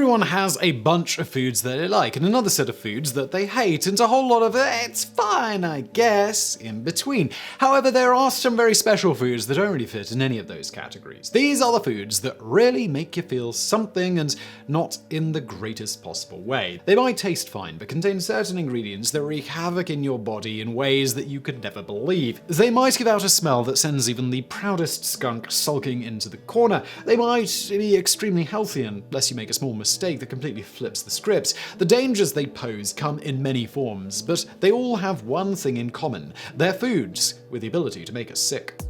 Everyone has a bunch of foods that they like and another set of foods that they hate, and a whole lot of it's fine, I guess, in between. However, there are some very special foods that don't really fit in any of those categories. These are the foods that really make you feel something, and not in the greatest possible way. They might taste fine, but contain certain ingredients that wreak havoc in your body in ways that you could never believe. They might give out a smell that sends even the proudest skunk sulking into the corner. They might be extremely healthy unless you make a small mistake that completely flips the script. The dangers they pose come in many forms, but they all have one thing in common. They're foods with the ability to make us sick.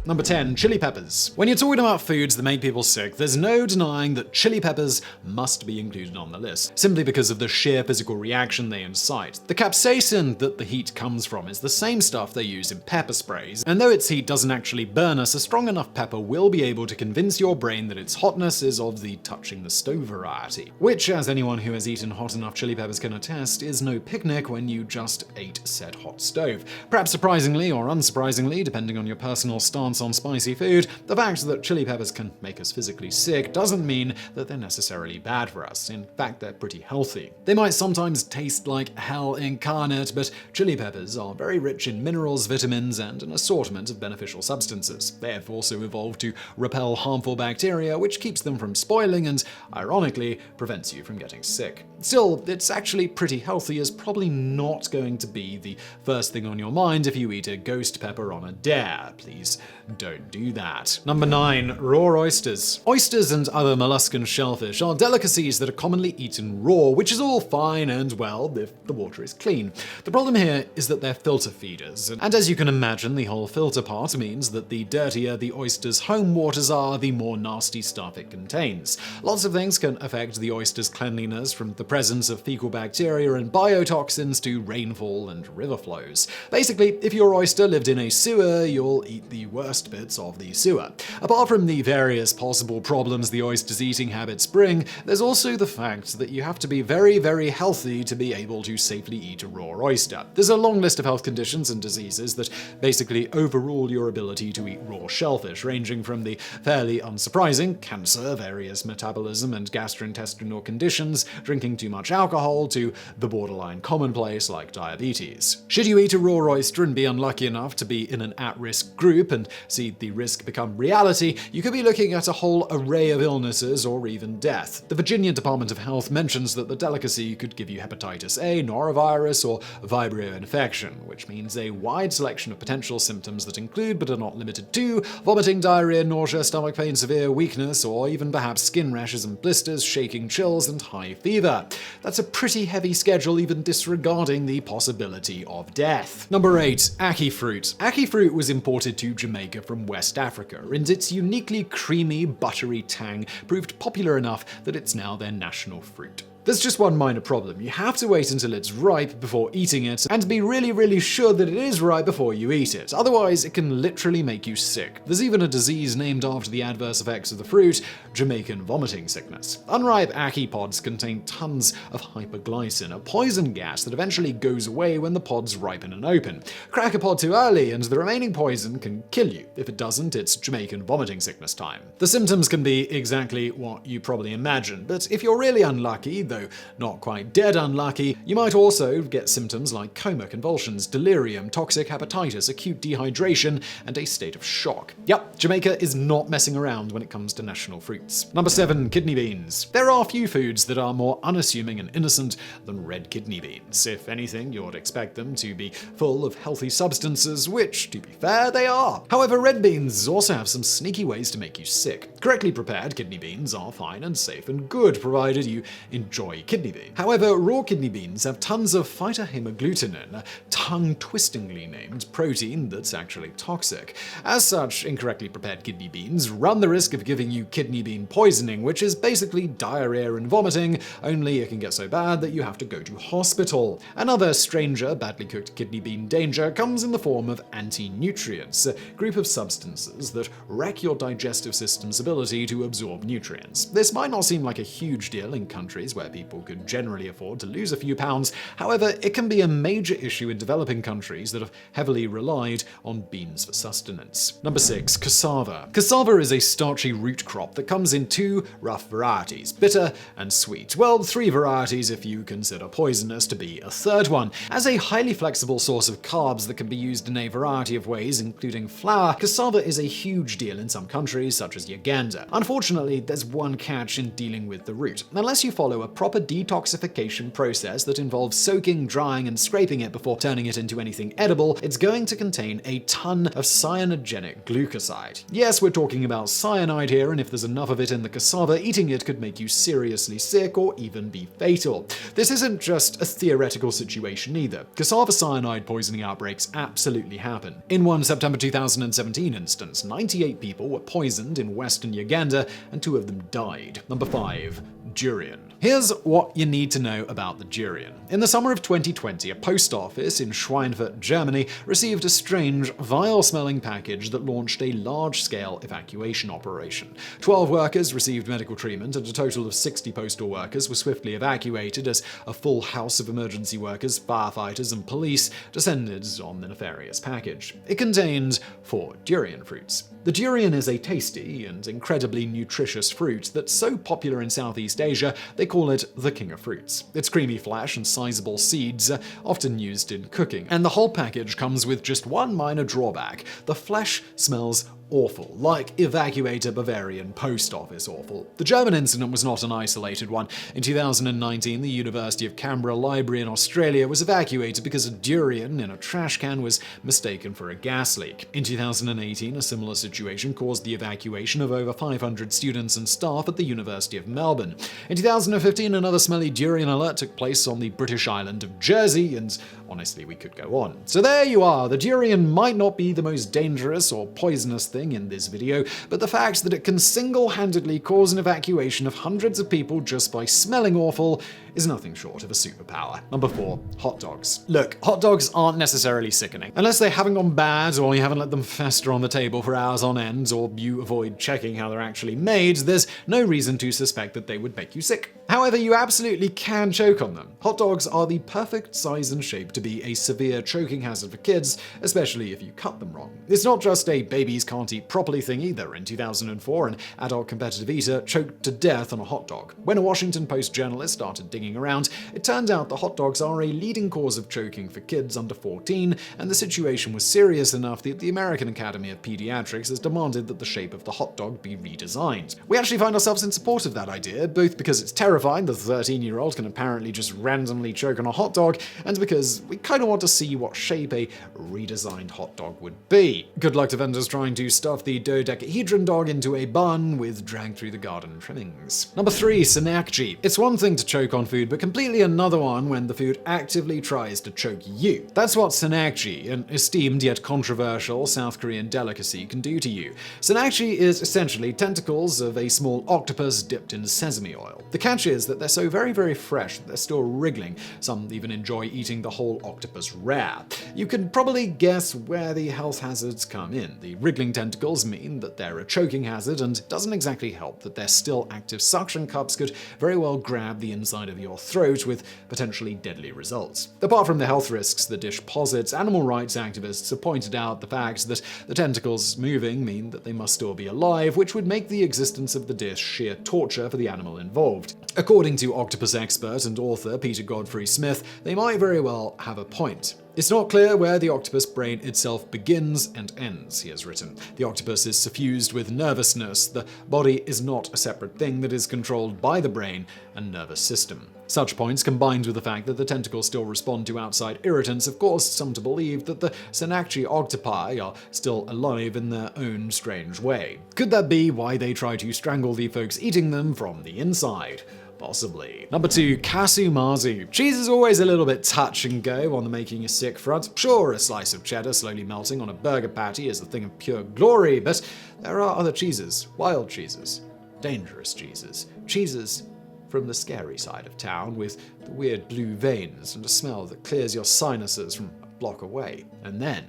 Number 10. Chili peppers. When you're talking about foods that make people sick, there's no denying that chili peppers must be included on the list, simply because of the sheer physical reaction they incite. The capsaicin that the heat comes from is the same stuff they use in pepper sprays, and though its heat doesn't actually burn us, a strong enough pepper will be able to convince your brain that its hotness is of the touching the stove variety, which, as anyone who has eaten hot enough chili peppers can attest, is no picnic when you just ate said hot stove. Perhaps surprisingly or unsurprisingly, depending on your personal stance on spicy food, the fact that chili peppers can make us physically sick doesn't mean that they're necessarily bad for us. In fact, they're pretty healthy. They might sometimes taste like hell incarnate, but chili peppers are very rich in minerals, vitamins, and an assortment of beneficial substances. They have also evolved to repel harmful bacteria, which keeps them from spoiling and, ironically, prevents you from getting sick. Still, it's actually pretty healthy, as probably not going to be the first thing on your mind if you eat a ghost pepper on a dare. Please don't do that. Number 9. Raw oysters. Oysters and other molluscan shellfish are delicacies that are commonly eaten raw, which is all fine and well if the water is clean. The problem here is that they're filter feeders, and as you can imagine, the whole filter part means that the dirtier the oyster's home waters are, the more nasty stuff it contains. Lots of things can affect the oyster's cleanliness, from the presence of fecal bacteria and biotoxins to rainfall and river flows. Basically, if your oyster lived in a sewer, you'll eat the worst bits of the sewer. Apart from the various possible problems the oyster's eating habits bring, there's also the fact that you have to be very, very healthy to be able to safely eat a raw oyster. There's a long list of health conditions and diseases that basically overrule your ability to eat raw shellfish, ranging from the fairly unsurprising cancer, various metabolism and gastrointestinal conditions, drinking too much alcohol, to the borderline commonplace like diabetes. Should you eat a raw oyster and be unlucky enough to be in an at-risk group and see the risk become reality, you could be looking at a whole array of illnesses or even death. The Virginia Department of Health mentions that the delicacy could give you hepatitis A, norovirus, or Vibrio infection, which means a wide selection of potential symptoms that include, but are not limited to, vomiting, diarrhea, nausea, stomach pain, severe weakness, or even perhaps skin rashes and blisters, shaking, chills, and high fever. That's a pretty heavy schedule, even disregarding the possibility of death. Number 8. Ackee fruit. Ackee fruit was imported to Jamaica from West Africa, and its uniquely creamy, buttery tang proved popular enough that it's now their national fruit. There's just one minor problem. You have to wait until it's ripe before eating it, and be really, really sure that it is ripe before you eat it. Otherwise, it can literally make you sick. There's even a disease named after the adverse effects of the fruit, Jamaican vomiting sickness. Unripe ackee pods contain tons of hyperglycin, a poison gas that eventually goes away when the pods ripen and open. Crack a pod too early, and the remaining poison can kill you. If it doesn't, it's Jamaican vomiting sickness time. The symptoms can be exactly what you probably imagine, but if you're really unlucky, though not quite dead unlucky, you might also get symptoms like coma, convulsions, delirium, toxic hepatitis, acute dehydration, and a state of shock. Yep, Jamaica is not messing around when it comes to national fruits. Number 7. Kidney beans. There are few foods that are more unassuming and innocent than red kidney beans. If anything, you'd expect them to be full of healthy substances, which, to be fair, they are. However, red beans also have some sneaky ways to make you sick. Correctly prepared kidney beans are fine and safe and good, provided you enjoy kidney bean. However, raw kidney beans have tons of phytohemagglutinin, a tongue-twistingly named protein that's actually toxic. As such, incorrectly prepared kidney beans run the risk of giving you kidney bean poisoning, which is basically diarrhea and vomiting, only it can get so bad that you have to go to hospital. Another stranger, badly cooked kidney bean danger comes in the form of anti-nutrients, a group of substances that wreck your digestive system's ability ability to absorb nutrients. This might not seem like a huge deal in countries where people could generally afford to lose a few pounds. However, it can be a major issue in developing countries that have heavily relied on beans for sustenance. Number 6. Cassava. Cassava is a starchy root crop that comes in two rough varieties, bitter and sweet. Well, 3 varieties if you consider poisonous to be a third one. As a highly flexible source of carbs that can be used in a variety of ways, including flour, cassava is a huge deal in some countries, such as Uganda. Unfortunately, there's one catch in dealing with the root. Unless you follow a proper detoxification process that involves soaking, drying, and scraping it before turning it into anything edible, it's going to contain a ton of cyanogenic glucoside. Yes, we're talking about cyanide here, and if there's enough of it in the cassava, eating it could make you seriously sick or even be fatal. This isn't just a theoretical situation either. Cassava cyanide poisoning outbreaks absolutely happen. In one September 2017 instance, 98 people were poisoned in western Uganda and 2 of them died. Number 5. Durian. Here's what you need to know about the durian. In the summer of 2020, a post office in Schweinfurt, Germany, received a strange, vile-smelling package that launched a large-scale evacuation operation. 12 workers received medical treatment, and a total of 60 postal workers were swiftly evacuated as a full house of emergency workers, firefighters, and police descended on the nefarious package. It contained 4 durian fruits. The durian is a tasty and incredibly nutritious fruit that's so popular in Southeast Asia, they call it the king of fruits. Its creamy flesh and sizable seeds are often used in cooking, and the whole package comes with just one minor drawback. The flesh smells awful, like Evacuator Bavarian post office awful. The German incident was not an isolated one. In 2019, the University of Canberra Library in Australia was evacuated because a durian in a trash can was mistaken for a gas leak. In 2018, a similar situation caused the evacuation of over 500 students and staff at the University of Melbourne. In 2015, another smelly durian alert took place on the British island of Jersey, and honestly, we could go on. So there you are. The durian might not be the most dangerous or poisonous thing in this video, but the fact that it can single-handedly cause an evacuation of hundreds of people just by smelling awful is nothing short of a superpower. Number 4. Hot dogs. Look, hot dogs aren't necessarily sickening. Unless they haven't gone bad, or you haven't let them fester on the table for hours on end, or you avoid checking how they're actually made, there's no reason to suspect that they would make you sick. However, you absolutely can choke on them. Hot dogs are the perfect size and shape to be a severe choking hazard for kids, especially if you cut them wrong. It's not just a babies can't eat properly thing either. In 2004, an adult competitive eater choked to death on a hot dog. When a Washington Post journalist started digging around, it turned out that hot dogs are a leading cause of choking for kids under 14, and the situation was serious enough that the American Academy of Pediatrics has demanded that the shape of the hot dog be redesigned. We actually find ourselves in support of that idea, both because it's terrifying that the 13-year-old can apparently just randomly choke on a hot dog, and because we kind of want to see what shape a redesigned hot dog would be. Good luck to vendors trying to stuff the dodecahedron dog into a bun with drag through the garden trimmings. Number 3. Sanakji. It's one thing to choke on food, but completely another one when the food actively tries to choke you. That's what Sanakji, an esteemed yet controversial South Korean delicacy, can do to you. Sanakji is essentially tentacles of a small octopus dipped in sesame oil. The catch is that they're so very, very fresh that they're still wriggling. Some even enjoy eating the whole octopus raw. You can probably guess where the health hazards come in. The wriggling tentacles mean that they're a choking hazard, and it doesn't exactly help that their still active suction cups could very well grab the inside of your throat with potentially deadly results. Apart from the health risks the dish posits, animal rights activists have pointed out the fact that the tentacles moving mean that they must still be alive, which would make the existence of the dish sheer torture for the animal involved. According to octopus expert and author Peter Godfrey Smith, they might very well have a point. It's not clear where the octopus brain itself begins and ends, he has written. The octopus is suffused with nervousness. The body is not a separate thing that is controlled by the brain and nervous system. Such points, combined with the fact that the tentacles still respond to outside irritants, have caused some to believe that the Sanakji octopi are still alive in their own strange way. Could that be why they try to strangle the folks eating them from the inside? Possibly. Number 2. Casu martzu. Cheese is always a little bit touch and go on the making you sick front. Sure, a slice of cheddar slowly melting on a burger patty is a thing of pure glory, but there are other cheeses. Wild cheeses. Dangerous cheeses. Cheeses from the scary side of town with the weird blue veins and a smell that clears your sinuses from a block away. And then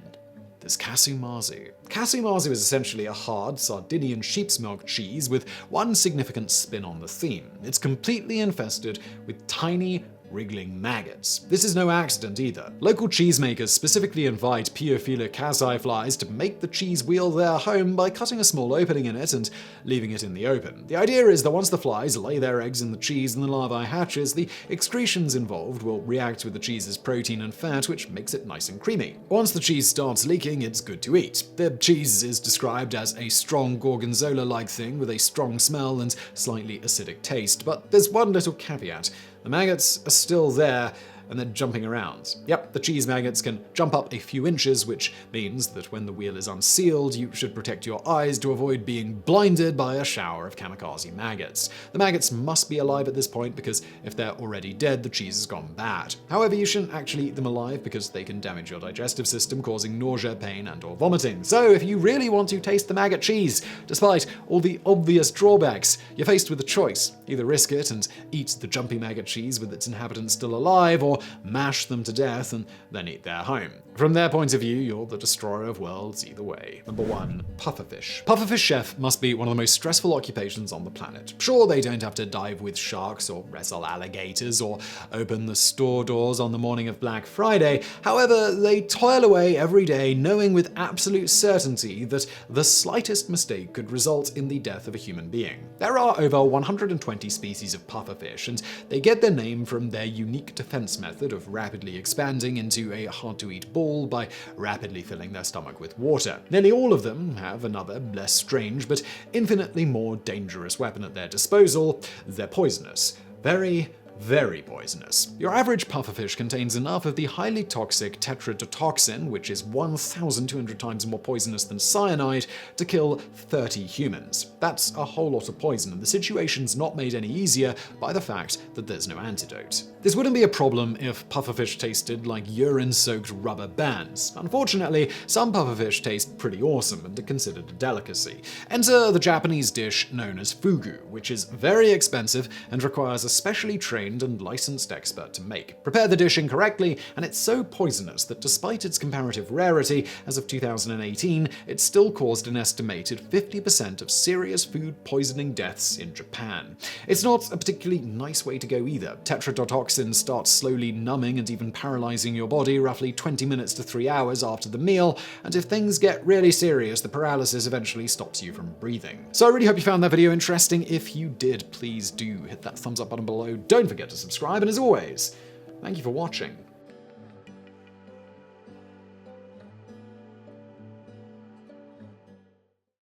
is Casu martzu. Casu martzu is essentially a hard Sardinian sheep's milk cheese with one significant spin on the theme. It's completely infested with tiny, wriggling maggots. This is no accident either. Local cheesemakers specifically invite Pufferfish Cassava flies to make the cheese wheel their home by cutting a small opening in it and leaving it in the open. The idea is that once the flies lay their eggs in the cheese and the larvae hatches, the excretions involved will react with the cheese's protein and fat, which makes it nice and creamy. Once the cheese starts leaking, it's good to eat. The cheese is described as a strong gorgonzola-like thing with a strong smell and slightly acidic taste, but there's one little caveat. The maggots are still there, and they're jumping around. Yep, the cheese maggots can jump up a few inches, which means that when the wheel is unsealed, you should protect your eyes to avoid being blinded by a shower of kamikaze maggots. The maggots must be alive at this point because if they're already dead, the cheese has gone bad. However, you shouldn't actually eat them alive because they can damage your digestive system, causing nausea, pain, and/or vomiting. So if you really want to taste the maggot cheese, despite all the obvious drawbacks, you're faced with a choice. Either risk it and eat the jumpy maggot cheese with its inhabitants still alive, or mash them to death and then eat their home. From their point of view, you're the destroyer of worlds either way. Number 1. Pufferfish. Pufferfish chef must be one of the most stressful occupations on the planet. Sure, they don't have to dive with sharks or wrestle alligators or open the store doors on the morning of Black Friday. However, they toil away every day knowing with absolute certainty that the slightest mistake could result in the death of a human being. There are over 120 species of pufferfish, and they get their name from their unique defense method of rapidly expanding into a hard-to-eat ball by rapidly filling their stomach with water. Nearly all of them have another, less strange, but infinitely more dangerous weapon at their disposal. They're poisonous. Very poisonous. Your average pufferfish contains enough of the highly toxic tetrodotoxin, which is 1,200 times more poisonous than cyanide, to kill 30 humans. That's a whole lot of poison, and the situation's not made any easier by the fact that there's no antidote. This wouldn't be a problem if pufferfish tasted like urine-soaked rubber bands. Unfortunately, some pufferfish taste pretty awesome and are considered a delicacy. Enter the Japanese dish known as fugu, which is very expensive and requires a specially trained and licensed expert to make. Prepare the dish incorrectly, and it's so poisonous that despite its comparative rarity, as of 2018, it still caused an estimated 50% of serious food poisoning deaths in Japan. It's not a particularly nice way to go either. Tetrodotoxin starts slowly numbing and even paralyzing your body roughly 20 minutes to 3 hours after the meal, and if things get really serious, the paralysis eventually stops you from breathing. So I really hope you found that video interesting. If you did, please do hit that thumbs up button below. Don't forget to subscribe, and as always, thank you for watching.